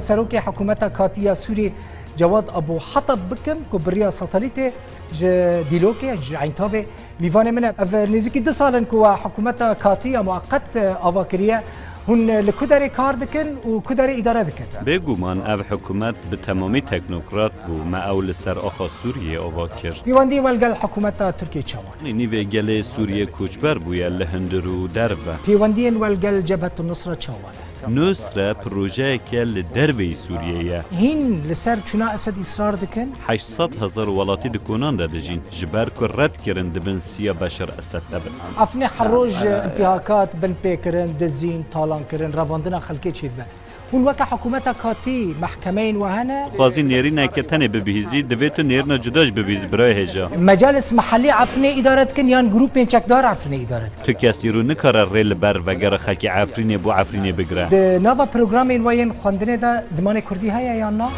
سروک حکومت کاتیا سوری جواد ابو حطب بکم که بریا ساتالیت دیلوکه عینتابه میوان من نزدیکی 2 سالن که حکومت کاتیا موقت آواکریه هن لکدر کار دکن و کدر اداره دکن. بگومان او حکومت به تمامی تکنوکرات بو ما اول سر آخا سوریه آوا کرد. پیوندی ولگل حکومت ترکیه چوان. نیوه گل سوریه کوچبر بویا لهندرو دربه. پیوندی ولگل جبهه النصره چوان. نصره پروژه کل دربه سوریه. هین لسر چنا اسد اصرار دکن. 800,000 ولاتی دکونان دادجین. جبر که رد کردن دبن سیا بشر اسد دبن. افنی حروج انتهاکات بن پیکرن دزین طالان کردن رواندن خلکی چید به. هون وقت حکومت کاتی محکمین و هنه. قاضی نیری نکتنه ببیزی دویتو نیرنا جداش ببیز برای هجا. مجالس محلی عفنی ادارت کن یان گروپ چکدار عفنی ادارت کن. تو کسی رو نکاره ریل بر وگر خاکی عفرینه بو عفرینه بگره. ده نوا پروگرام این واین خواندنه دا زمان کردی های یا نه؟